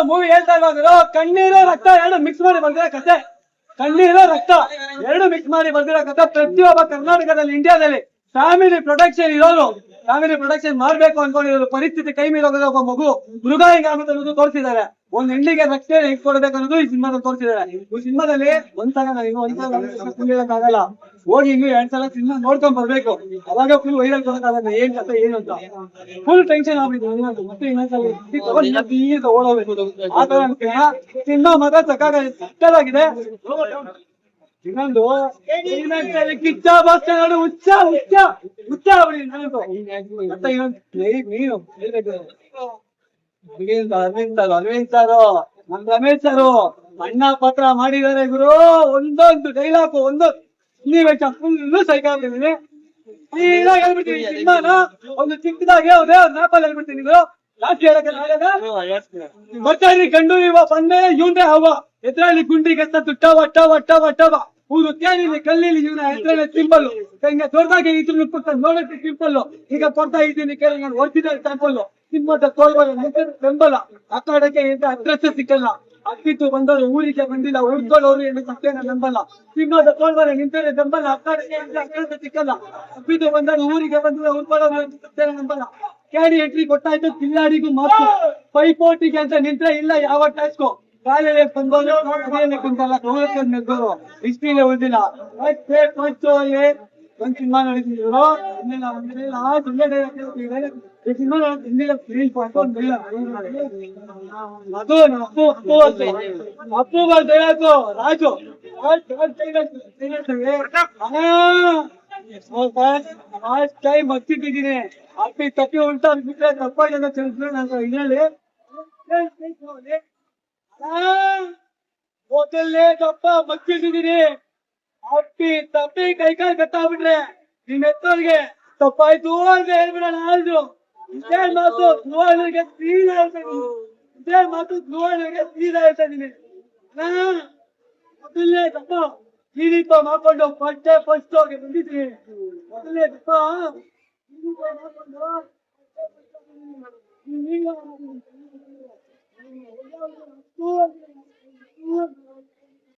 Movie ಹೇಳ್ತಾ ಇರೋ ಕಣ್ಣೀರು ರಕ್ತ ಎರಡು ಮಿಕ್ಸ್ ಮಾಡಿ ಬರ್ದಿರೋ ಕತೆ. ಕಣ್ಣೀರು ರಕ್ತ ಎರಡು ಮಿಕ್ಸ್ ಮಾಡಿ ಬರ್ದಿರೋ ಕತೆ. ಪ್ರತಿಯೊಬ್ಬ ಕರ್ನಾಟಕದಲ್ಲಿ ಇಂಡಿಯಾದಲ್ಲಿ ಫ್ಯಾಮಿಲಿ ಪ್ರೊಟೆಕ್ಷನ್ ಇರೋರು, ಫ್ಯಾಮಿಲಿ ಪ್ರೊಟೆಕ್ಷನ್ ಮಾಡ್ಬೇಕು ಅನ್ಕೊಂಡಿರೋರು ಪರಿಸ್ಥಿತಿ ಕೈ ಮೀರೋದ ಒಬ್ಬ ಮಗು ಮೃಗ ಹಿಂಗಾಗುತ್ತೆ ಅನ್ನೋದು ತೋರಿಸಿದ್ದಾರೆ. ಒಂದ್ ಹೆಣ್ಣಿಗೆ ರಕ್ಷಣೆ ಹೆಂಗ್ ಕೊಡ್ಬೇಕು ಅನ್ನೋದು ಈ ಸಿನಿಮಾದಲ್ಲಿ ತೋರಿಸಿದ್ದಾರೆ. ಈ ಸಿನಿಮಾದಲ್ಲಿ ಒಂದ್ಸಲ ಆಗಲ್ಲ, ಹೋಗಿ ಇನ್ನು 2 ಸಲ ಸಿನಿಮಾ ನೋಡ್ಕೊಂಡ್ ಬರ್ಬೇಕು. ಅವಾಗ ಫುಲ್ ವೈರಲ್ ಕೊಡಕ್ಕಾಗಲ್ಲ ಏನ್ ಕಥೆ ಏನು ಅಂತ. ಫುಲ್ ಟೆನ್ಷನ್ ಆಗ್ಬಿಟ್ಟು ಮತ್ತೆ ಇನ್ನೊಂದ್ಸಲ ಓಡೋಗ್ಬೇಕು. ಆ ತರ ಸಿನಿಮಾ ಮಾತ್ರ ಸಕ್ಕತ್ತಾಗಿದೆ. ಇನ್ನೊಂದು ಕಿಚ್ಚ ಬಸ್ ನೋಡಿ ಹುಚ್ಚ ಹುಚ್ಚ ಹುಚ್ಚ ಮತ್ತೆ ಇನ್ನೊಂದು ಅರವಿಂದ್ ಸಾರು ನಮ್ ರಮೇಶ್ ಸಾರು ಅಣ್ಣ ಪತ್ರ ಮಾಡಿದ್ದಾರೆ ಗುರು. ಒಂದೊಂದು ಡೈಲಾಗು ಒಂದೊಂದು ಫುಲ್ ಸೈಕಾಗ್ತಿದ್ದೀನಿ. ಹೇಳ್ಬಿಡ್ತೀನಿ ಸಿನಿಮಾನ ಒಂದು ಚಿಕ್ಕದಾಗಿ ಮ್ಯಾಪಲ್ಲಿ ಹೇಳ್ಬಿಡ್ತೀನಿ. ಗುರು ಜಾಸ್ತಿ ಹೇಳಕ್ಕೆ ಬರ್ತಾ ಇದ್ರಿ ಗಂಡು ಇವ ಬಂದೆ ಇವ್ನೇ ಹವ ಎದ್ರಲ್ಲಿ ಗುಂಡಿಗೆ ಟವ ಟವ ಟವ ಟವ ಊರು ತೇನಿಲಿ ಕಲ್ಲಿಲಿ ಇವನ ಹೆಸರಲ್ಲೇ ಸಿಂಪಲ್ ಹಿಂಗೆ ದೊಡ್ಡದಾಗಿ ಇದ್ರು ನೋಡಕ್ಕೆ ಸಿಂಪಲ್. ಈಗ ಕೊಡ್ತಾ ಇದ್ದೀನಿ ಕೇಳಿ ನಾನು ಹೊರ್ತಿದ್ದ ಸ್ಯಾಂಪಲ್. ಸಿಂಹದ ಬೆಂಬಲ ಅಕಾಡಕ್ಕೆ ಎಂತ ಅಡ್ರೆಸ್ ಸಿಕ್ಕಲ್ಲ. ಅಕ್ಕಿತ್ತು ಬಂದವರು ಊರಿಗೆ ಬಂದಿಲ್ಲ, ಉಳ್ಕೊಳ್ಳೋರು ಏನು ಸತ್ಯನ ನಂಬಲ್ಲ. ಸಿಂಹದ ತೋಳ್ಬಾರ ನಿಂತರೆ ಬೆಂಬಲ ಅಕಾಡಕ್ಕೆ ಎಂತ ಅಡ್ರೆಸ್ ಸಿಕ್ಕಲ್ಲ. ಅಕ್ಕಿತ್ತು ಬಂದವರು ಊರಿಗೆ ಬಂದಿಲ್ಲ, ಉಳ್ಕೊಳ್ಳೋರು ಏನು ಸತ್ಯನ ನಂಬಲ್ಲ. ಕ್ಯಾಡಿ ಎಂಟ್ರಿ ಕೊಟ್ಟಾಯ್ತು ಕಿಲ್ಲಾಡಿಗೂ ಮಾತು. ಪೈಪೋಟಿಗೆ ಅಂತ ನಿಂತ್ರೆ ಇಲ್ಲ ಯಾವ ಟಾಸ್ಕೋ. ಕಾಲೇ ಬಂದವರು ಅದೇನೆ ಕುಂತಲ್ಲ ನೆಗ್ಗೋರು ಹಿಸ್ಟ್ರಿನೇ ಉಳಿದಿಲ್ಲ. ಒಂದ್ ಸಿನಿಮಾ ನೋಡಿದ್ರು ಅಪ್ಪು ಹೇಳಕು ರಾಜು ಟೈಮ್ ಹಚ್ಚಿಟ್ಟಿದ್ದೀನಿ. ಅಪ್ಪಿ ತಪ್ಪಿ ಉಂಟು ಬಿಟ್ರೆ ತಪ್ಪಾಗಿ ಇದರಲ್ಲಿ ಹೋಟೆಲ್ಲೇ ತಪ್ಪ ಮಚ್ಚಿಟ್ಟಿದ್ದೀನಿ. ಅಪ್ಪಿ ತಪ್ಪಿ ಕೈಕಾಲು ಕಟ್ಟಾಗ್ಬಿಟ್ರೆ ನಿಮ್ ಎತ್ತೋರ್ಗೆ ತಪ್ಪಾಯ್ತು ಅಂತ ಹೇಳ್ಬಿಡೋಣ. ಆದ್ರು ಇದೇ ಮಾತು ಧ್ರುವನಿಗೆ ಸೀದಾ ಹೇಳ್ತಾ ಇದೀನಿ. ಇದೇ ಮಾತು ಧ್ರುವನಿಗೆ ಸೀದಾ ಹೇಳ್ತಾ ಇದೀನಿ. ಮೊದಲನೇ ತಪ್ಪ ಈ ರೀತ ಮಾಡ್ಕೊಂಡು ಫಸ್ಟ್ ಹೋಗಿ ಬಂದಿದ್ದೀನಿ. ಮೊದಲನೇ ತಪ್ಪ ಈ ರೀತ ಮಾಡ್ಕೊಂಡು